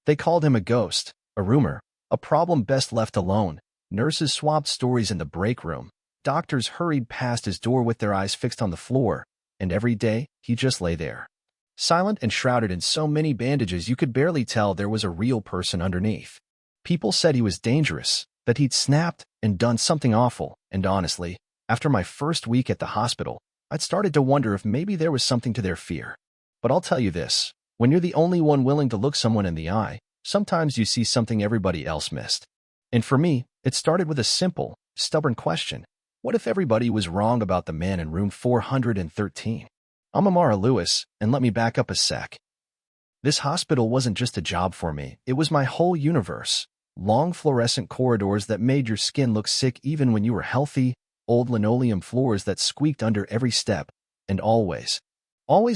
They called him a ghost, a rumor, a problem best left alone. Nurses swapped stories in the break room. Doctors hurried past his door with their eyes fixed on the floor, and every day he just lay there, silent and shrouded in so many bandages you could barely tell there was a real person underneath. People said he was dangerous, that he'd snapped and done something awful, and honestly, after my first week at the hospital, I'd started to wonder if maybe there was something to their fear. But I'll tell you this, when you're the only one willing to look someone in the eye, sometimes you see something everybody else missed. And for me, it started with a simple, stubborn question. What if everybody was wrong about the man in room 413? I'm Amara Lewis, and let me back up a sec. This hospital wasn't just a job for me, it was my whole universe. Long fluorescent corridors that made your skin look sick even when you were healthy, old linoleum floors that squeaked under every step, and always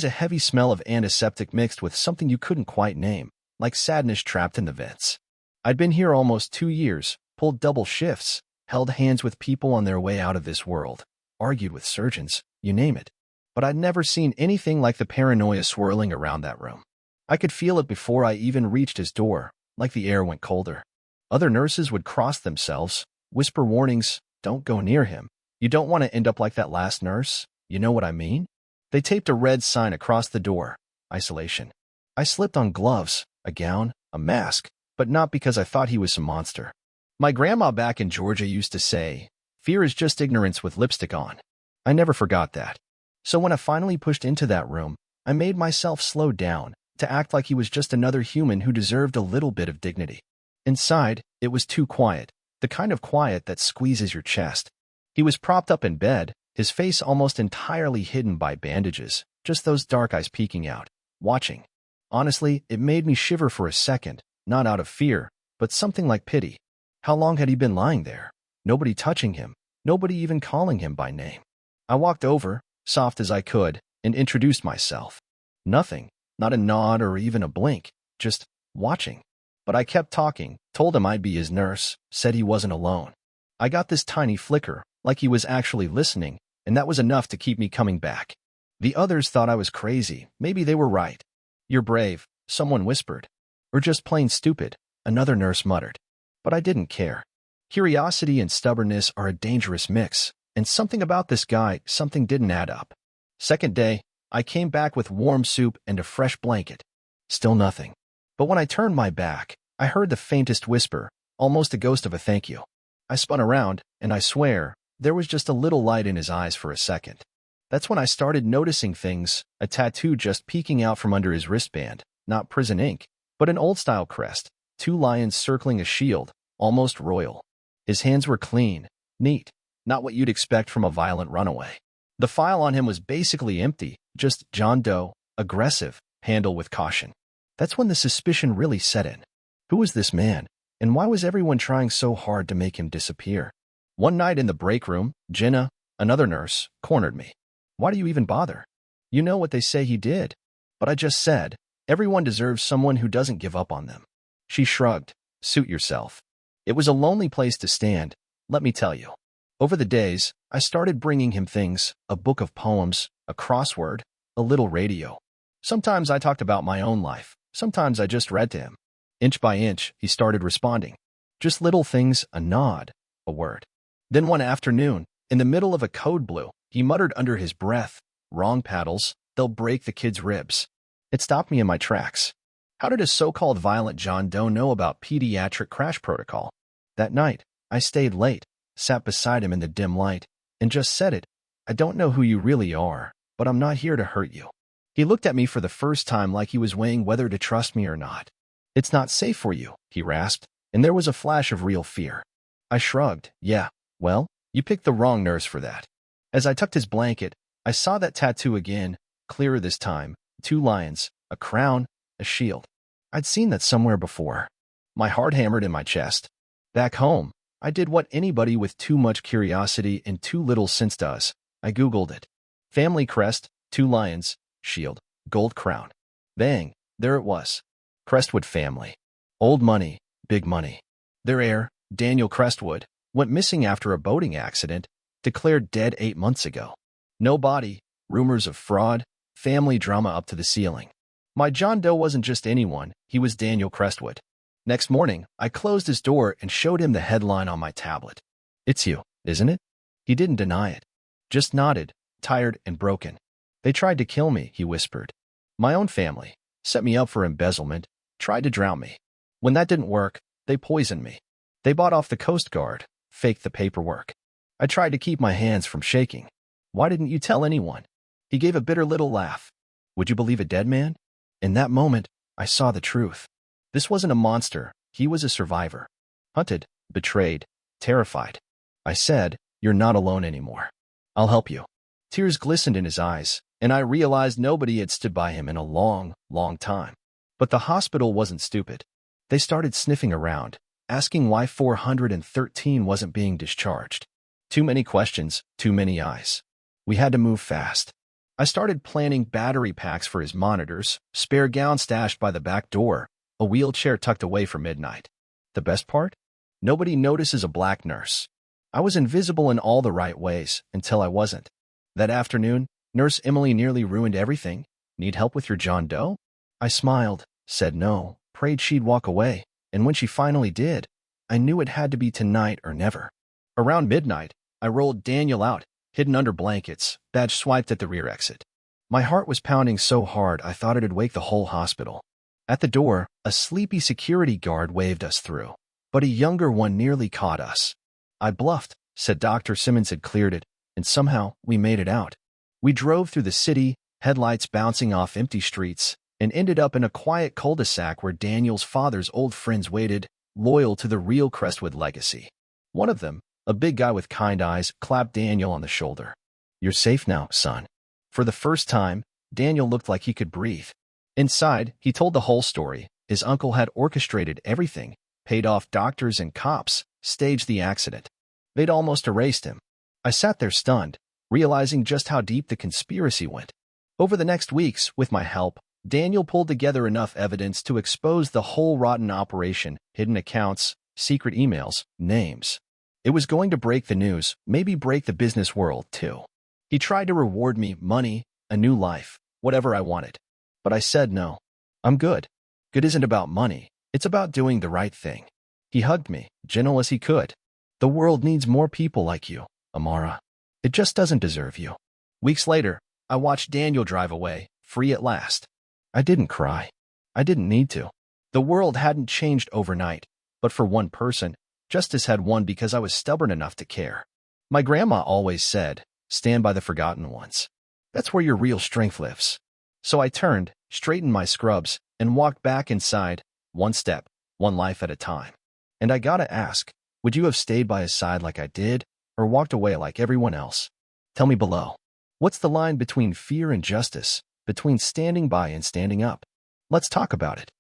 a heavy smell of antiseptic mixed with something you couldn't quite name, like sadness trapped in the vents. I'd been here almost 2 years, pulled double shifts, held hands with people on their way out of this world, argued with surgeons, you name it. But I'd never seen anything like the paranoia swirling around that room. I could feel it before I even reached his door, like the air went colder. Other nurses would cross themselves, whisper warnings, don't go near him. You don't want to end up like that last nurse, you know what I mean? They taped a red sign across the door, isolation. I slipped on gloves, a gown, a mask, but not because I thought he was some monster. My grandma back in Georgia used to say, fear is just ignorance with lipstick on. I never forgot that. So when I finally pushed into that room, I made myself slow down, to act like he was just another human who deserved a little bit of dignity. Inside, it was too quiet, the kind of quiet that squeezes your chest. He was propped up in bed, his face almost entirely hidden by bandages, just those dark eyes peeking out, watching. Honestly, it made me shiver for a second, not out of fear, but something like pity. How long had he been lying there? Nobody touching him, nobody even calling him by name. I walked over, soft as I could, and introduced myself. Nothing, not a nod or even a blink, just watching. But I kept talking, told him I'd be his nurse, said he wasn't alone. I got this tiny flicker, like he was actually listening, and that was enough to keep me coming back. The others thought I was crazy, maybe they were right. You're brave, someone whispered. Or just plain stupid, another nurse muttered. But I didn't care. Curiosity and stubbornness are a dangerous mix, and something about this guy, something didn't add up. Second day, I came back with warm soup and a fresh blanket. Still nothing. But when I turned my back, I heard the faintest whisper, almost a ghost of a thank you. I spun around, and I swear, there was just a little light in his eyes for a second. That's when I started noticing things, a tattoo just peeking out from under his wristband, not prison ink, but an old-style crest, 2 lions circling a shield, almost royal. His hands were clean, neat, not what you'd expect from a violent runaway. The file on him was basically empty, just John Doe, aggressive, handle with caution. That's when the suspicion really set in. Who was this man, and why was everyone trying so hard to make him disappear? One night in the break room, Jenna, another nurse, cornered me. Why do you even bother? You know what they say he did. But I just said, everyone deserves someone who doesn't give up on them. She shrugged. Suit yourself. It was a lonely place to stand, let me tell you. Over the days, I started bringing him things, a book of poems, a crossword, a little radio. Sometimes I talked about my own life. Sometimes I just read to him. Inch by inch, he started responding. Just little things, a nod, a word. Then one afternoon, in the middle of a code blue, he muttered under his breath, wrong paddles, they'll break the kid's ribs. It stopped me in my tracks. How did a so-called violent John Doe know about pediatric crash protocol? That night, I stayed late, sat beside him in the dim light, and just said it. I don't know who you really are, but I'm not here to hurt you. He looked at me for the first time like he was weighing whether to trust me or not. It's not safe for you, he rasped, and there was a flash of real fear. I shrugged. Yeah, well, you picked the wrong nurse for that. As I tucked his blanket, I saw that tattoo again, clearer this time, 2 lions, a crown, a shield. I'd seen that somewhere before. My heart hammered in my chest. Back home, I did what anybody with too much curiosity and too little sense does. I Googled it. Family crest, 2 lions, shield, gold crown. Bang, there it was. Crestwood family. Old money, big money. Their heir, Daniel Crestwood, went missing after a boating accident, declared dead 8 months ago. No body, rumors of fraud, family drama up to the ceiling. My John Doe wasn't just anyone, he was Daniel Crestwood. Next morning, I closed his door and showed him the headline on my tablet. "It's you, isn't it?" He didn't deny it, just nodded, tired and broken. "They tried to kill me," he whispered. "My own family. Set me up for embezzlement, tried to drown me. When that didn't work, they poisoned me. They bought off the Coast Guard, faked the paperwork. I tried to keep my hands from shaking. Why didn't you tell anyone?" He gave a bitter little laugh. "Would you believe a dead man?" In that moment, I saw the truth. This wasn't a monster, he was a survivor. Hunted, betrayed, terrified. I said, "You're not alone anymore. I'll help you." Tears glistened in his eyes, and I realized nobody had stood by him in a long, long time. But the hospital wasn't stupid. They started sniffing around, asking why 413 wasn't being discharged. Too many questions, too many eyes. We had to move fast. I started planning battery packs for his monitors, spare gown stashed by the back door, a wheelchair tucked away for midnight. The best part? Nobody notices a black nurse. I was invisible in all the right ways until I wasn't. That afternoon, Nurse Emily nearly ruined everything. "Need help with your John Doe?" I smiled, said no, prayed she'd walk away, and when she finally did, I knew it had to be tonight or never. Around midnight, I rolled Daniel out, hidden under blankets, badge swiped at the rear exit. My heart was pounding so hard I thought it'd wake the whole hospital. At the door, a sleepy security guard waved us through, but a younger one nearly caught us. I bluffed, said Dr. Simmons had cleared it, and somehow we made it out. We drove through the city, headlights bouncing off empty streets, and ended up in a quiet cul-de-sac where Daniel's father's old friends waited, loyal to the real Crestwood legacy. One of them, a big guy with kind eyes, clapped Daniel on the shoulder. "You're safe now, son." For the first time, Daniel looked like he could breathe. Inside, he told the whole story. His uncle had orchestrated everything, paid off doctors and cops, staged the accident. They'd almost erased him. I sat there stunned, realizing just how deep the conspiracy went. Over the next weeks, with my help, Daniel pulled together enough evidence to expose the whole rotten operation, hidden accounts, secret emails, names. It was going to break the news, maybe break the business world, too. He tried to reward me money, a new life, whatever I wanted. But I said no. I'm good. Good isn't about money. It's about doing the right thing. He hugged me, gentle as he could. "The world needs more people like you, Amara. It just doesn't deserve you." Weeks later, I watched Daniel drive away, free at last. I didn't cry. I didn't need to. The world hadn't changed overnight, but for one person, justice had won because I was stubborn enough to care. My grandma always said, "Stand by the forgotten ones. That's where your real strength lives." So I turned, straightened my scrubs, and walked back inside, one step, one life at a time. And I gotta ask, would you have stayed by his side like I did, or walked away like everyone else? Tell me below. What's the line between fear and justice, between standing by and standing up? Let's talk about it.